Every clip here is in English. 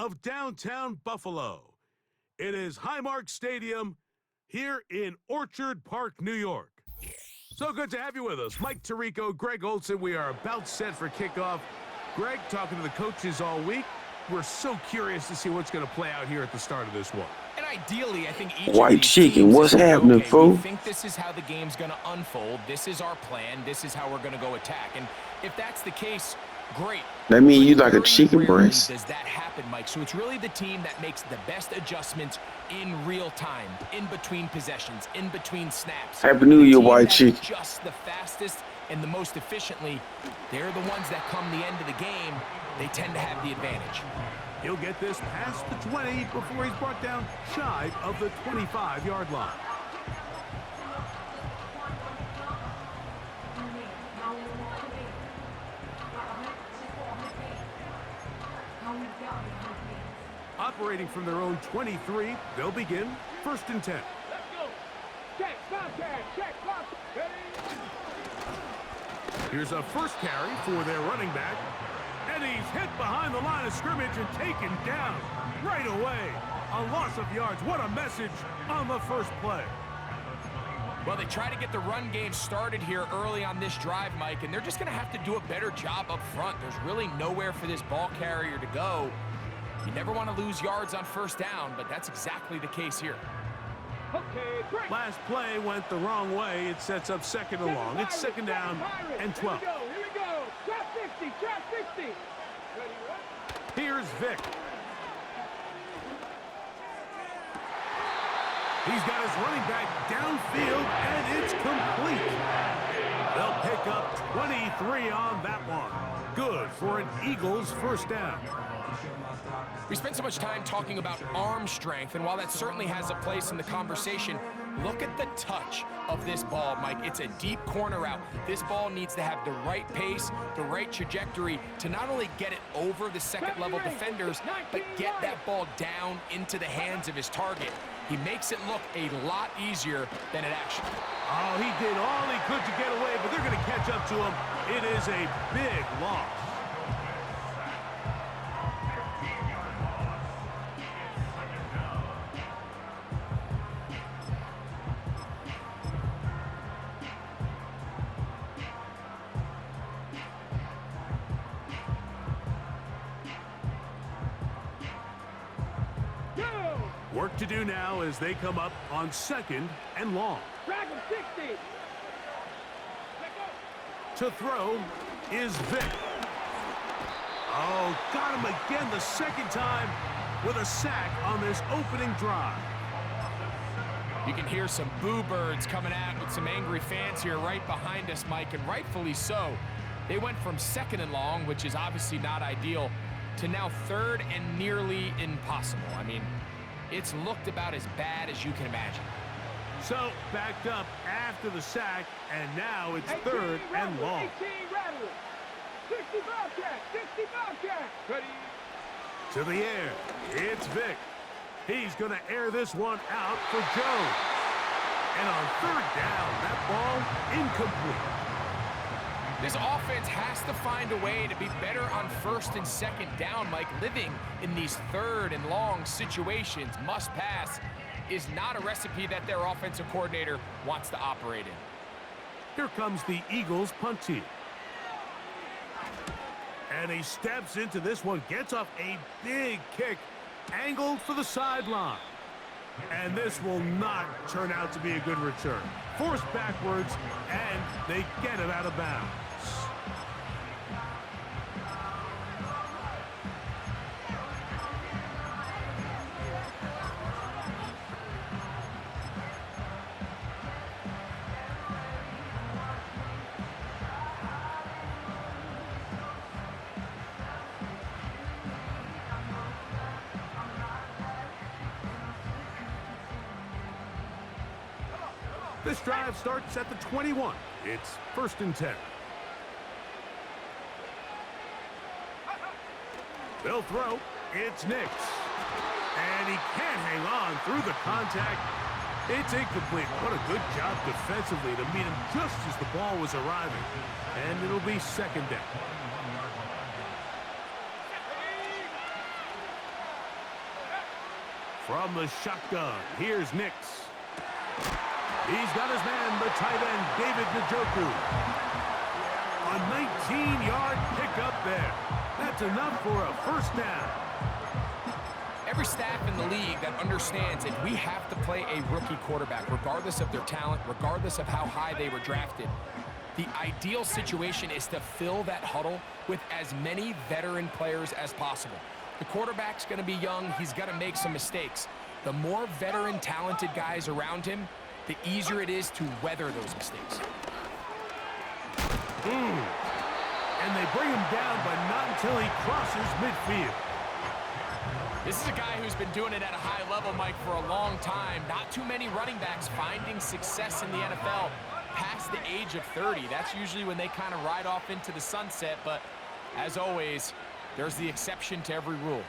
of downtown Buffalo. It is Highmark Stadium here in Orchard Park, New York. So good to have you with us. Mike Tirico, Greg Olson. We are about set for kickoff. Greg, talking to the coaches all week. We're so curious to see what's going to play out here at the start of this one. And ideally, I think each White of these chicken, teams what's is saying, happening, okay, fool? we think this is how the game's going to unfold. This is our plan. This is how we're going to go attack. And if that's the case, great. That mean you But like a very chicken rarely breast? does that happen, Mike? So it's really the team that makes the best adjustments in real time, in between possessions, in between snaps. Happy New Year, The team white that chicken. adjusts the fastest and the most efficiently, they're the ones that come the end of the game. They tend to have the advantage. He'll get this past the 20 before he's brought down shy of the 25-yard line. Operating from their own 23, they'll begin 1st and 10. Let's go. Check, contact, check, contact. Here's a first carry for their running back. And he's hit behind the line of scrimmage and taken down right away. A loss of yards. What a message on the first play. Well, they try to get the run game started here early on this drive, Mike, and they're just going to have to do a better job up front. There's really nowhere for this ball carrier to go. You never want to lose yards on first down, but that's exactly the case here. Okay, break. Last play went the wrong way. It sets up 2nd and long. It's 2nd down and 12. Here we go. Trap 60, trap 60. Ready, right? Here's Vic. He's got his running back downfield, and it's complete. They'll pick up 23 on that one. Good for an Eagles first down. We spent so much time talking about arm strength, and while that certainly has a place in the conversation, look at the touch of this ball, Mike. It's a deep corner route. This ball needs to have the right pace, the right trajectory to not only get it over the second-level defenders, but get that ball down into the hands of his target. He makes it look a lot easier than it actually. Oh, he did all he could to get away, but they're going to catch up to him. It is a big loss. Work to do now as they come up on 2nd and long. Drag him 60. To throw is Vic. Oh, got him again the second time with a sack on this opening drive. You can hear some boo birds coming out with some angry fans here right behind us, Mike, and rightfully so. They went from 2nd and long, which is obviously not ideal, to now 3rd and nearly impossible. I mean, it's looked about as bad as you can imagine. So, backed up after the sack, and now it's 3rd and long. 18 rattle. 60 Bobcat, 60 Bobcat. Ready. To the air, it's Vic. He's going to air this one out for Jones. And on 3rd down, that ball incomplete. This offense has to find a way to be better on 1st and 2nd down, Mike. Living in these 3rd and long situations, must pass, is not a recipe that their offensive coordinator wants to operate in. Here comes the Eagles punt team. And he steps into this one, gets off a big kick, angled for the sideline. And this will not turn out to be a good return. Forced backwards, and they get him out of bounds. This drive starts at the 21. It's 1st and 10. They'll throw. It's Nix. And he can't hang on through the contact. It's incomplete. What a good job defensively to meet him just as the ball was arriving. And it'll be 2nd down. From the shotgun, here's Nix. He's got his man, the tight end, David Njoku. A 19-yard pickup there. That's enough for a first down. Every staff in the league that understands that we have to play a rookie quarterback, regardless of their talent, regardless of how high they were drafted. The ideal situation is to fill that huddle with as many veteran players as possible. The quarterback's going to be young. He's going to make some mistakes. The more veteran, talented guys around him, the easier it is to weather those mistakes. And they bring him down, but not until he crosses midfield. This is a guy who's been doing it at a high level, Mike, for a long time. Not too many running backs finding success in the NFL past the age of 30. That's usually when they kind of ride off into the sunset, but as always, there's the exception to every rule.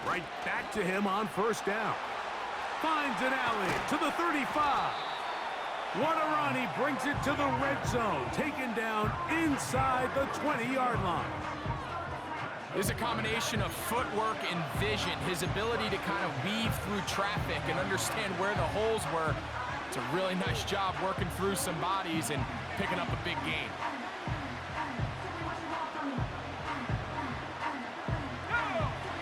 Right back to him on first down. Finds an alley to the 35. What a run. He brings it to the red zone. Taken down inside the 20-yard line. There's a combination of footwork and vision, his ability to kind of weave through traffic and understand where the holes were. It's a really nice job working through some bodies and picking up a big gain.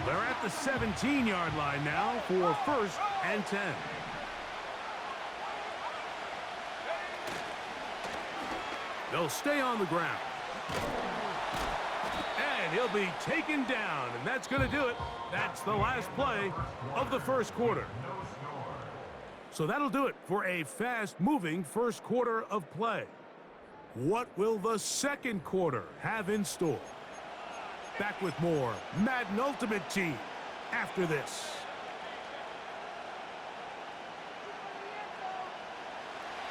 They're at the 17-yard line now for first and 10. They'll stay on the ground. And he'll be taken down, and that's going to do it. That's the last play of the first quarter. So that'll do it for a fast-moving first quarter of play. What will the second quarter have in store? Back with more Madden Ultimate Team after this.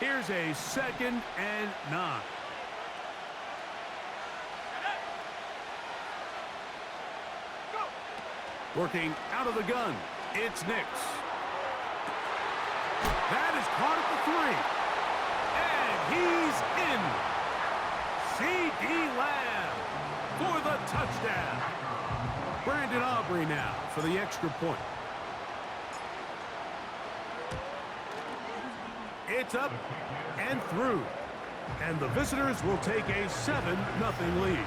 Here's a 2nd and 9. Working out of the gun, it's Nix. That is caught at the 3. And he's in. C.D. Lamb for the touchdown. Brandon Aubrey now for the extra point. It's up and through. And the visitors will take a 7-0 lead.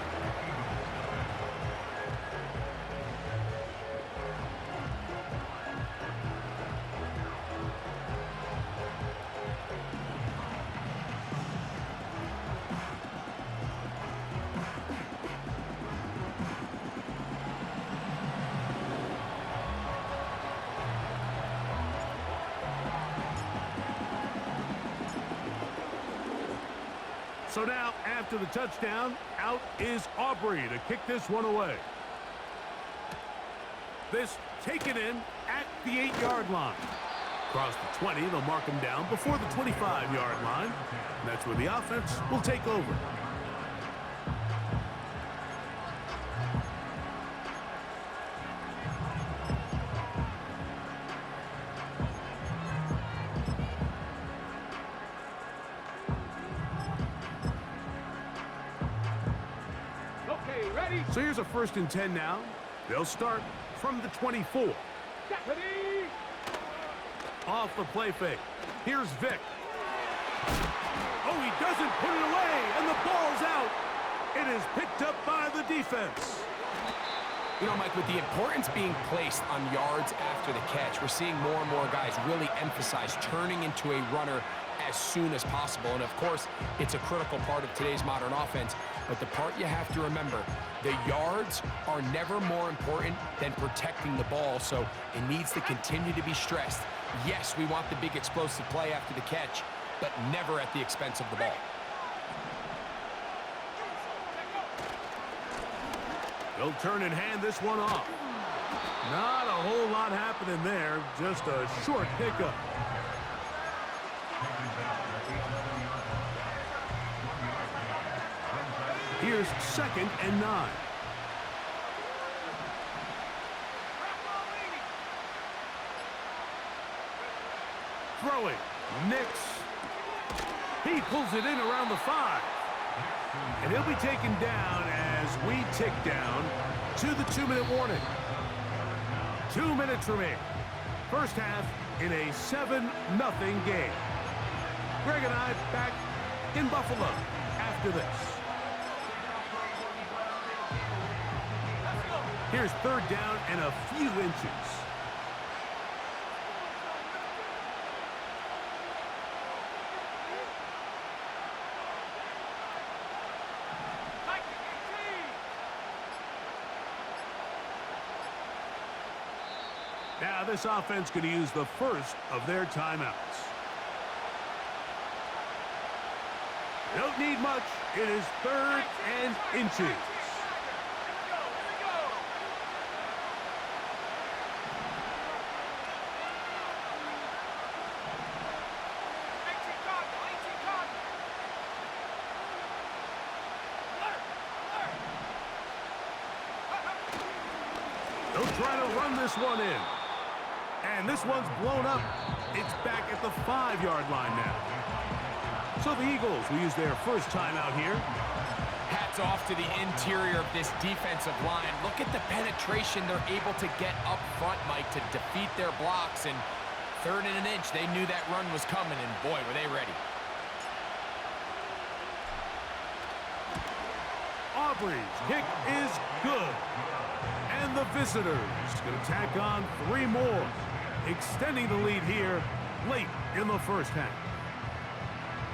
So now, after the touchdown, out is Aubrey to kick this one away. This taken in at the 8-yard line. Across the 20, they'll mark him down before the 25-yard line. And that's where the offense will take over. So here's a 1st and 10 now. They'll start from the 24. Deputy! Off the play fake. Here's Vic. Oh, he doesn't put it away, and the ball's out. It is picked up by the defense. You know, Mike, with the importance being placed on yards after the catch, we're seeing more and more guys really emphasize turning into a runner as soon as possible. And, of course, it's a critical part of today's modern offense. But the part you have to remember, the yards are never more important than protecting the ball, so it needs to continue to be stressed. Yes, we want the big explosive play after the catch, but never at the expense of the ball. They'll turn and hand this one off. Not a whole lot happening there, just a short pickup. Here's 2nd and 9. Throwing. Nix. He pulls it in around the 5. And he'll be taken down as we tick down to the 2-minute warning. 2 minutes remain. First half in a 7-0 game. Greg and I back in Buffalo after this. Here's third down and a few inches. Now this offense could use the first of their timeouts. Don't need much. It is third and inches. They'll try to run this one in. And this one's blown up. It's back at the 5-yard line now. So the Eagles will use their first timeout here. Hats off to the interior of this defensive line. Look at the penetration they're able to get up front, Mike, to defeat their blocks. And third and an inch, they knew that run was coming, and boy, were they ready. Aubrey's kick is good. And the visitors going to tack on 3 more, extending the lead here late in the first half.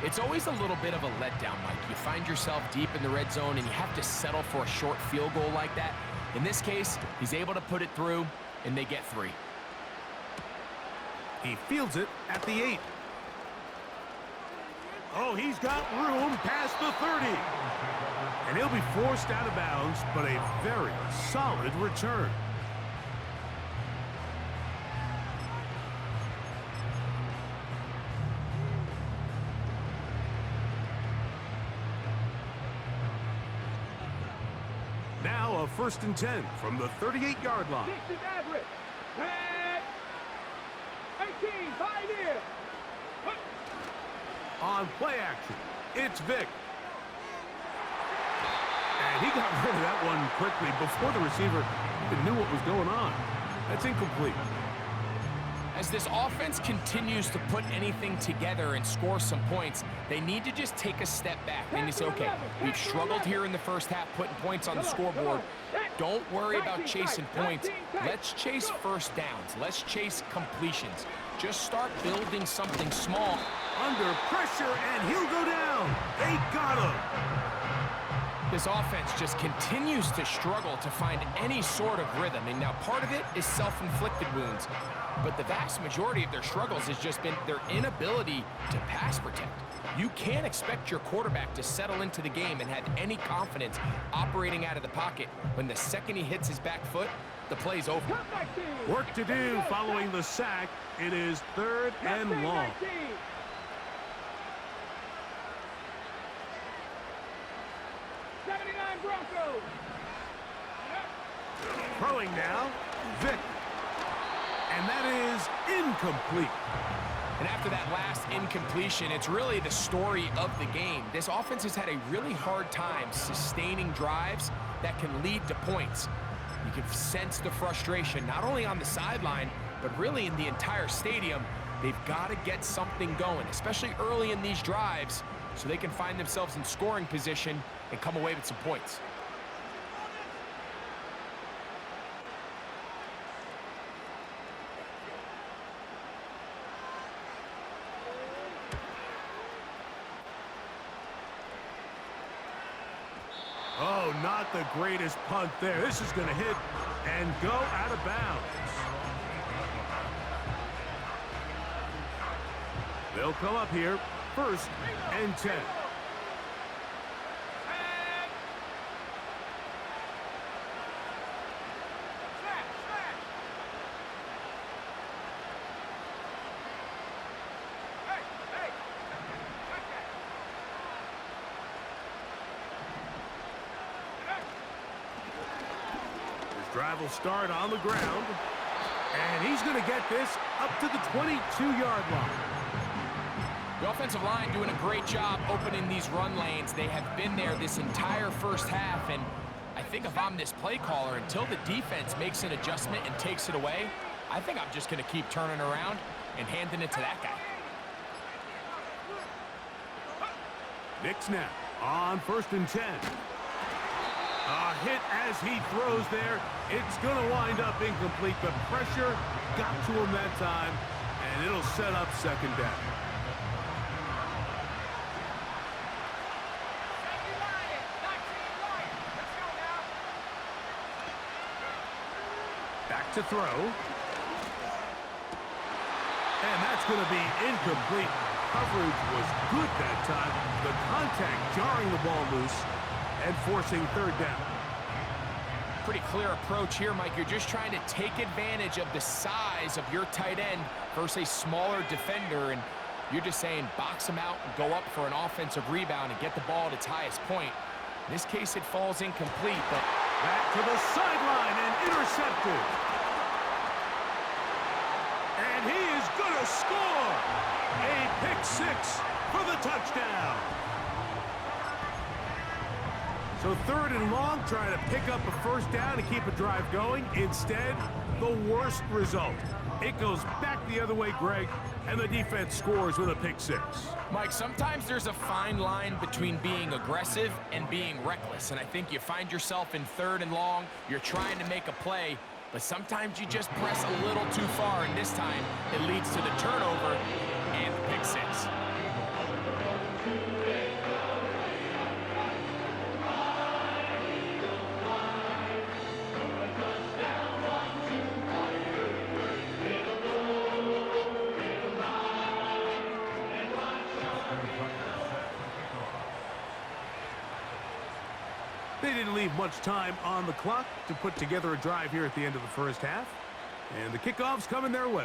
It's always a little bit of a letdown, Mike. You find yourself deep in the red zone and you have to settle for a short field goal like that. In this case, he's able to put it through, and they get 3. He fields it at the 8. Oh, he's got room past the 30. And he'll be forced out of bounds, but a very solid return. Now a 1st and 10 from the 38-yard line. 6 is average. 18, pioneer. On play action, it's Vic. And he got rid of that one quickly before the receiver even knew what was going on. That's incomplete. As this offense continues to put anything together and score some points, they need to just take a step back. They need to say, okay, we've struggled here in the first half putting points on the scoreboard. Don't worry about chasing points. Let's chase first downs. Let's chase completions. Just start building something small. Under pressure, and he'll go down. They got him. This offense just continues to struggle to find any sort of rhythm. And now part of it is self-inflicted wounds. But the vast majority of their struggles has just been their inability to pass protect. You can't expect your quarterback to settle into the game and have any confidence operating out of the pocket when the second he hits his back foot, the play's over. Work to do following the sack. It is 3rd and long. 79 Broncos. Throwing now, Vic. And that is incomplete. And after that last incompletion, it's really the story of the game. This offense has had a really hard time sustaining drives that can lead to points. You can sense the frustration, not only on the sideline, but really in the entire stadium. They've got to get something going, especially early in these drives, so they can find themselves in scoring position and come away with some points. Oh, not the greatest punt there. This is going to hit and go out of bounds. They'll come up here, 1st and 10. Drive will start on the ground, and he's going to get this up to the 22-yard line. The offensive line doing a great job opening these run lanes. They have been there this entire first half, and I think if I'm this play caller, until the defense makes an adjustment and takes it away, I think I'm just going to keep turning around and handing it to that guy. Nick now on 1st and 10. A hit as he throws there. It's going to wind up incomplete. The pressure got to him that time, and it'll set up 2nd down. Back to throw. And that's going to be incomplete. Coverage was good that time. The contact jarring the ball loose and forcing 3rd down. Pretty clear approach here, Mike. You're just trying to take advantage of the size of your tight end versus a smaller defender, and you're just saying box him out and go up for an offensive rebound and get the ball at its highest point. In this case, it falls incomplete, but back to the sideline and intercepted. And he is going to score a pick 6 for the touchdown. So 3rd and long, trying to pick up a 1st down to keep a drive going. Instead, the worst result. It goes back the other way, Greg, and the defense scores with a pick 6. Mike, sometimes there's a fine line between being aggressive and being reckless, and I think you find yourself in 3rd and long, you're trying to make a play, but sometimes you just press a little too far, and this time it leads to the turnover and the pick 6. They didn't leave much time on the clock to put together a drive here at the end of the 1st half. And the kickoff's coming their way.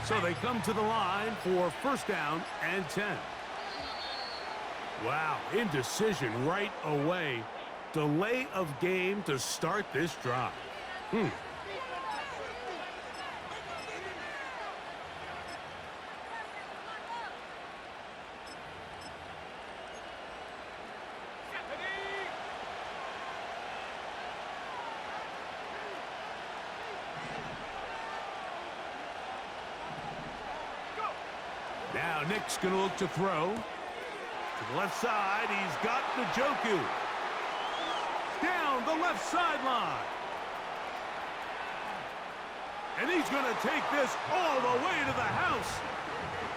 So they come to the line for 1st down and 10. Wow, indecision right away. Delay of game to start this drive. Now Nick's going to look to throw. To the left side, he's got Njoku. Down the left sideline. And he's going to take this all the way to the house.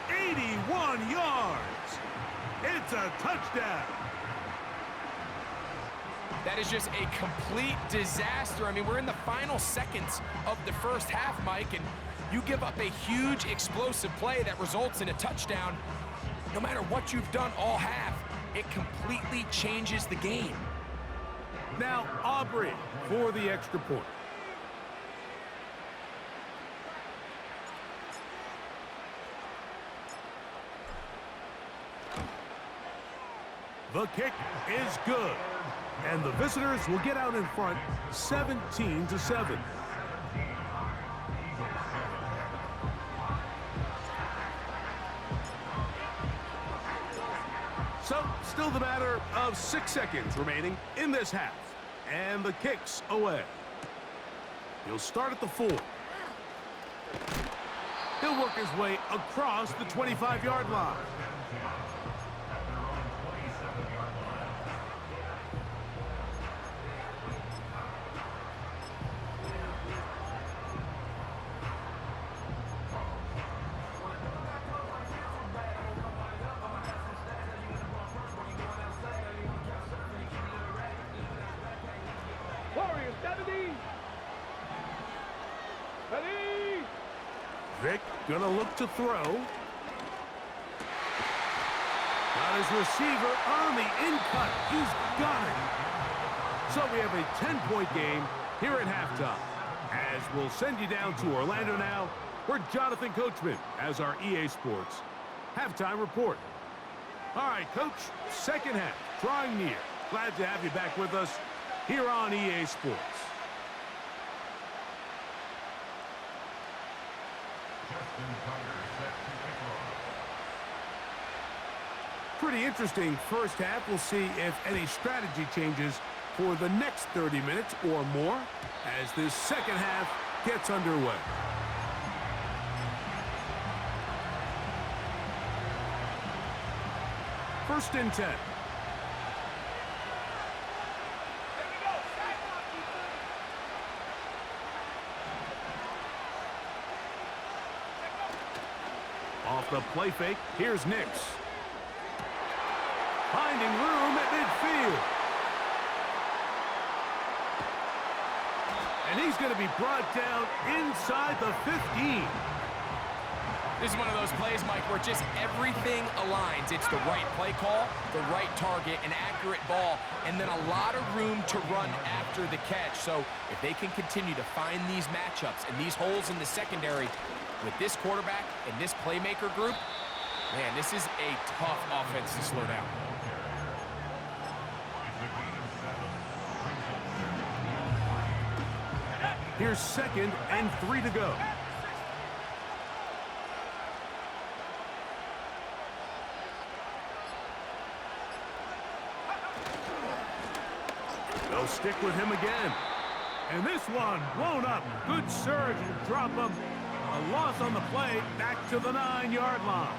81 yards. It's a touchdown. That is just a complete disaster. I mean, we're in the final seconds of the 1st half, Mike, and you give up a huge explosive play that results in a touchdown. No matter what you've done all half, it completely changes the game. Now Aubrey for the extra point. The kick is good. And the visitors will get out in front 17-7. So, still the matter of 6 seconds remaining in this half. And the kick's away. He'll start at the 4. He'll work his way across the 25-yard line. Vic gonna look to throw. Got his receiver on the in-cut. He's got it. So we have a 10-point game here at halftime. As we'll send you down to Orlando now, where Jonathan Coachman has our EA Sports halftime report. All right, Coach, second half, drawing near. Glad to have you back with us here on EA Sports. Pretty interesting first half. We'll see if any strategy changes for the next 30 minutes or more as this second half gets underway. First and 10. Off the play fake, here's Nix. Finding room at midfield. And he's going to be brought down inside the 15. This is one of those plays, Mike, where just everything aligns. It's the right play call, the right target, an accurate ball, and then a lot of room to run after the catch. So if they can continue to find these matchups and these holes in the secondary with this quarterback and this playmaker group, man, this is a tough offense to slow down. Here's 2nd and 3 to go. They'll stick with him again. And this one blown up. Good surge and drop him. A loss on the play, back to the 9-yard line.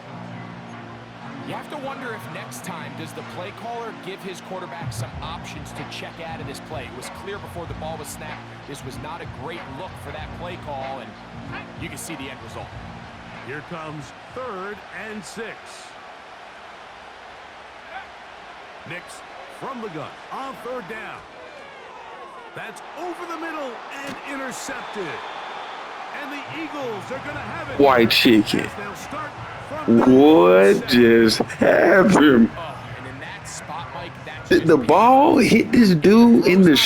You have to wonder if next time does the play caller give his quarterback some options to check out of this play. It was clear before the ball was snapped. This was not a great look for that play call, and you can see the end result. Here comes 3rd and 6. Nix from the gun on 3rd down. That's over the middle and intercepted. And the Eagles are going to have it. White chicken. What just happened? Oh, and in that spot, Mike, that's Did the ball hit this dude in the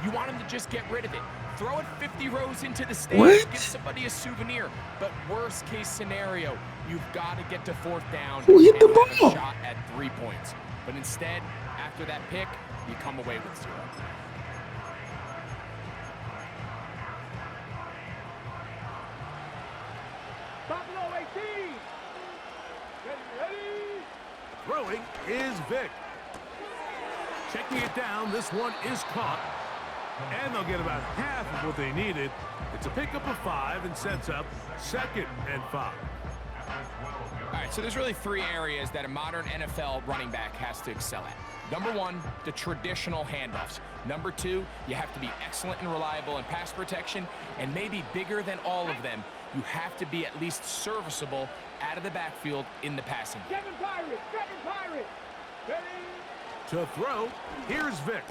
You want him to just get rid of it. Throw it 50 rows into the stands. What? Give somebody a souvenir. But worst case scenario, you've got to get to 4th down. Who hit the and have ball? a shot at 3 points. But instead, after that pick, you come away with 0. Buffalo 18. Ready. Throwing is Vic. Checking it down. This one is caught. And they'll get about half of what they needed. It's a pickup of 5 and sets up 2nd and 5. All right, so there's really 3 areas that a modern NFL running back has to excel at. Number 1, the traditional handoffs. Number 2, you have to be excellent and reliable in pass protection. And maybe bigger than all of them, you have to be at least serviceable out of the backfield in the passing game. Kevin Pirate. Ready. To throw, here's Vic.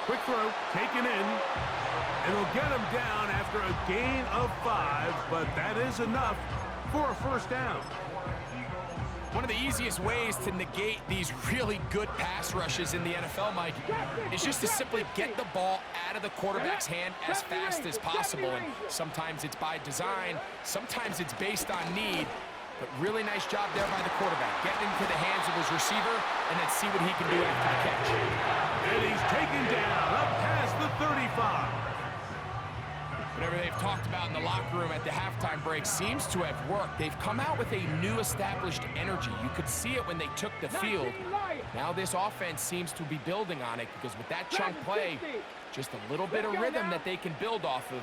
Quick throw, taken in. And it'll get him down after a gain of 5, but that is enough for a 1st down. One of the easiest ways to negate these really good pass rushes in the NFL, Mike, is just to simply get the ball out of the quarterback's hand as fast as possible. And sometimes it's by design, sometimes it's based on need. But really nice job there by the quarterback, getting into the hands of his receiver, and then see what he can do after the catch. And he's taken down up past the 35. Whatever they've talked about in the locker room at the halftime break seems to have worked. They've come out with a new established energy. You could see it when they took the field. Now this offense seems to be building on it because with that chunk play, just a little bit of rhythm that they can build off of.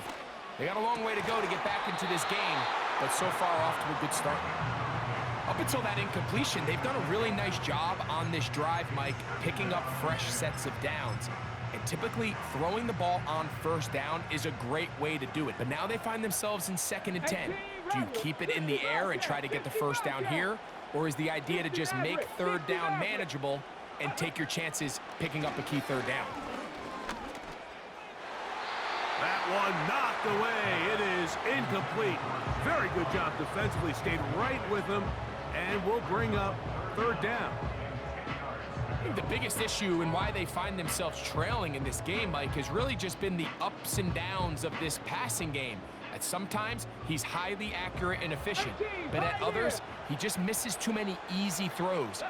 They got a long way to go to get back into this game, but so far off to a good start. Up until that incompletion, they've done a really nice job on this drive, Mike, picking up fresh sets of downs. And typically, throwing the ball on 1st down is a great way to do it. But now they find themselves in 2nd and 10. Do you keep it in the air and try to get the 1st down here? Or is the idea to just make 3rd down manageable and take your chances picking up a key 3rd down? That one knocked away. It is incomplete. Very good job defensively. Stayed right with him. And we'll bring up third down. I think the biggest issue and why they find themselves trailing in this game, Mike, has really just been the ups and downs of this passing game. At sometimes, he's highly accurate and efficient, but at others, he just misses too many easy throws.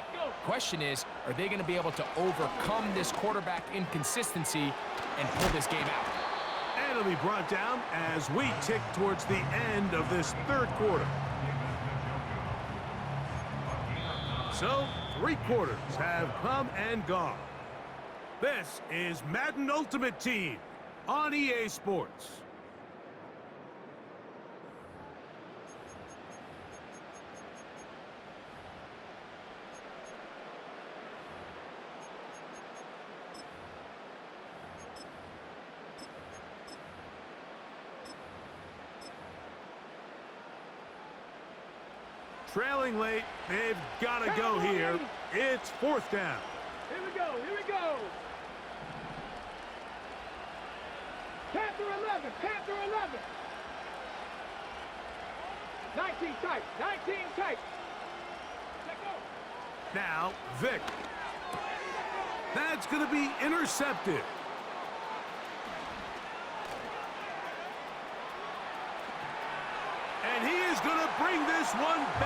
Question is, are they going to be able to overcome this quarterback inconsistency and pull this game out? And it'll be brought down as we tick towards the end of this third quarter. So, 3 quarters have come and gone. This is Madden Ultimate Team on EA Sports. Trailing late, they've got to go here. It's 4th down. Here we go, here we go. Panther 11, Panther 11. 19 tight, 19 tight. Let go. Now, Vic. That's going to be intercepted. And he is going to bring this one back.